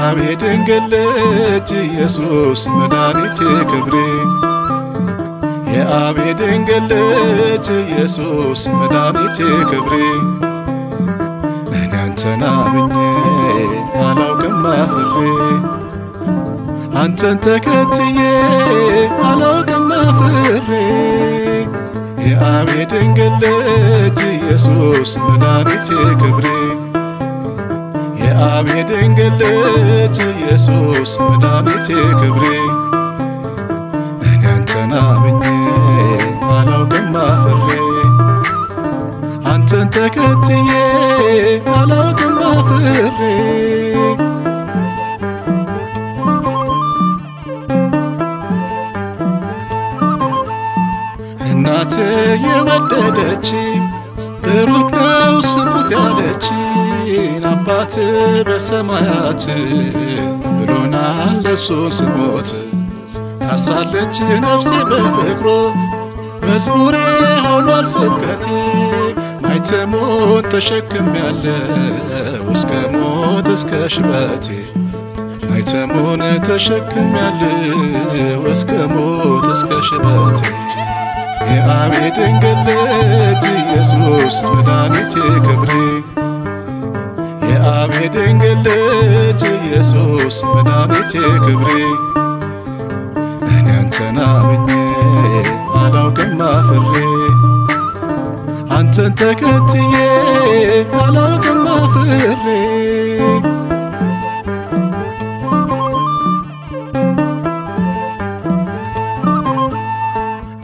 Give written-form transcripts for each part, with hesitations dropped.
የአብ የድንግል ልጅ ኢየሱስ መድኃኒቴ ክብሬ የአብ የድንግል ልጅ ኢየሱስ መድኃኒቴ ክብሬ እኔ አንተን አምኜ አላውቅም አፍሬ አንተን ተከትዬ አላውቅም አፍሬ የአብ የድንግል ልጅ ኢየሱስ መድኃኒቴ ክብሬ የአብ የድንግል ልጅ ኢየሱስ መድኃኒቴ ክብሬ እኔ አንተን አምኜ አላውቅም አፍሬ አንተን ተከትዬ አላውቅም አፍሬ እናት የወደደች ብሩክ ነው ስሙት ያለችን አባት በሰማያት ብሎናል ለእሱን ስሞት ታስራለች ነፍሴ በፍቅሩ መዝሙሬ ሆኗል ስብከቴ ማይተሞት ተሸክሜያለሁ እስከ ሞት እስከ ሽበቴ ማይተሞን ተሸክሜያለሁ እስከ ሞት እስከ ሽበቴ የአብ የድንግል ልጅ ኢየሱስ መድኃኒቴ ክብሬ የአብ የድንግል ልጅ ኢየሱስ መድኃኒቴ ክብሬ እኔ አንተን አምኜ አላውቅም አፍሬ አንተን ተከትዬ አላውቅም አፍሬ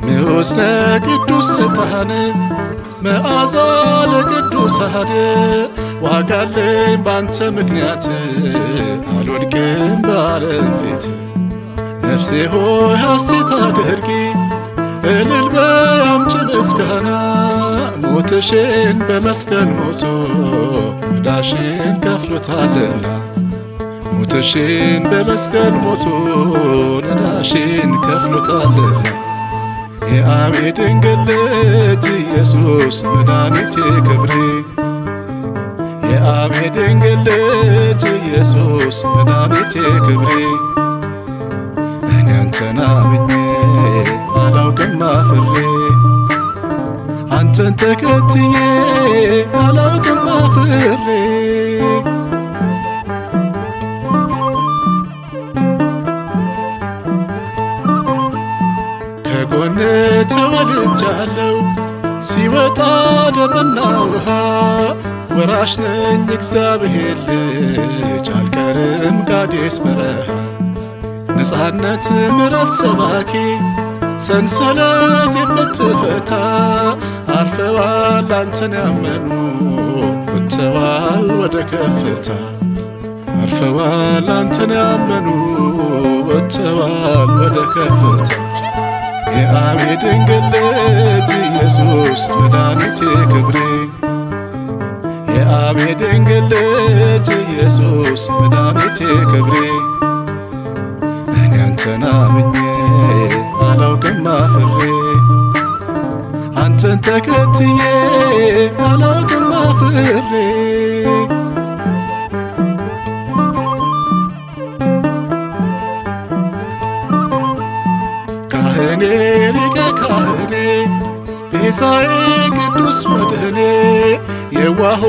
ንዑስ ለቅዱስ ዕጣን መዓዛ ለቅዱሳን ዋጋለኝ ባንተ ምክንያት አልወድቅም በዓለም ፊት ነፍሴ ሆይ ሐሴት አድርጊ እልል በይ አምጪ ምስጋና ሞትሽን በመስቀል ሞቶ ዕዳሽን ከፍሎታልና ሞትሽን በመስቀል ሞቶ ዕዳሽን ከፍሎታልና የአብ የድንግል ልጅ ኢየሱስ መድኃኒቴ ክብሬ የአብ የድንግል ልጅ ኢየሱስ መድኃኒቴ ክብሬ እኔ አንተን አምኜ አላውቅም አፍሬ አንተን ተከትዬ አላውቅም አፍሬ ከጎን ተወልጃለሁ ሲወጣ ደምና ውሃ ወራሽ ነኝ እግዚአብሔር ልጅ አልቀርም ቃዴስ በረሃ ነፃነት ምሕረት ሰባኪ ሰንሰለት የምትፈታ አርፈዋል አንተን ያመኑ ወጥተዋል ወደ ከፍታ አርፈዋል አንተን ያመኑ ወጥተዋል ወደ ከፍታ የአብ የድንግል ልጅ ኢየሱስ መድኃኒቴ ክብሬ የአብ የድንግል ልጅ ኢየሱስ መድኃኒቴ ክብሬ እኔ አንተን አምኜ አላውቅም አፍሬ አንተን ተከትዬ አላውቅም አፍሬ ካህኔ ሊቀ ካህኔ ቤዛዬ ቅዱስ መድህኔ የዋሆ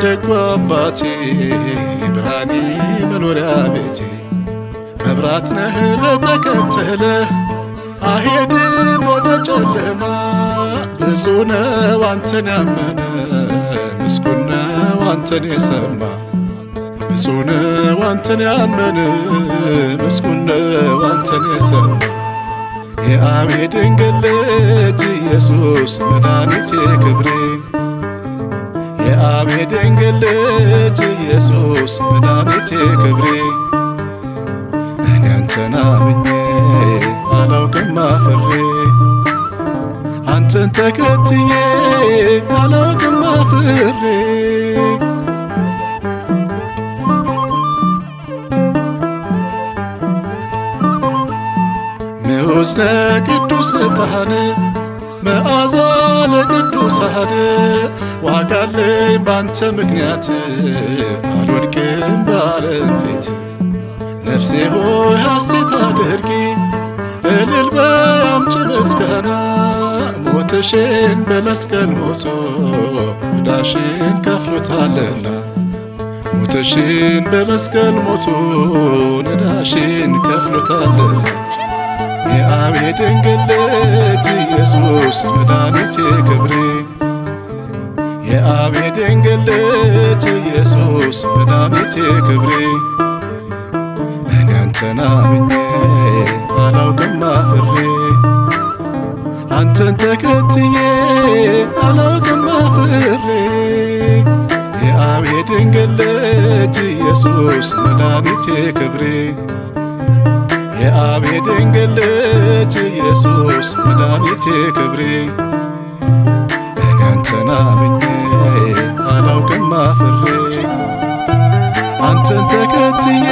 ደጉ አባቴ ብርሃኔ መኖሪያ ቤቴ መብራት ነህ ለተከተለ አይሄድም ወደ ጨለማ ብፁዕ ነው አንተን ያመነ ምስጉን ነው አንተን የሰማ ብፁዕ ነው አንተን ያመነ ምስጉን ነው አንተን የሰማ የአብ የድንግል ልጅ ኢየሱስ መድኃኒቴ ክብሬ የአብ የድንግል ልጅ ኢየሱስ መድኃኒቴ ክብሬ እኔ አንተን አምኜ አላውቅም አፍሬ አንተን ተከትዬ አላውቅም አፍሬ ንዑስ ለቅዱስ ዕጣን መዓዛ ለቅዱሳን ዋጋለኝ ባንተ ምክንያት አልወድቅም በዓለም ፊት ነፍሴ ሆይ ሐሴት አድርጊ እልል በይ አምጪ ምስጋና ሞትሽን በመስቀል ሞቶ ዕዳሽን ከፍሎታልና ሞትሽን በመስቀል ሞቶ ዕዳሽን ከፍሎታልና የአብ የድንግል ልጅ ኢየሱስ መድኃኒቴ ክብሬ የአብ የድንግል ልጅ ኢየሱስ መድኃኒቴ ክብሬ እኔ አንተን አምኜ አላውቅም አፍሬ አንተን ተከትዬ አላውቅም አፍሬ የአብ የድንግል ልጅ ኢየሱስ መድኃኒቴ ክብሬ የአብ የድንግል ልጅ ኢየሱስ መድኃኒቴ ክብሬ እኔ አንተን አምኜ አላውቅም አፍሬ አንተን ተከትዬ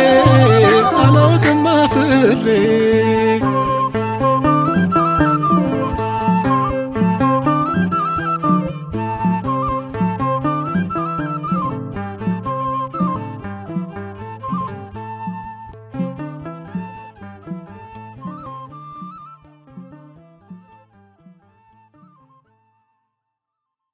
አላውቅም አፍሬ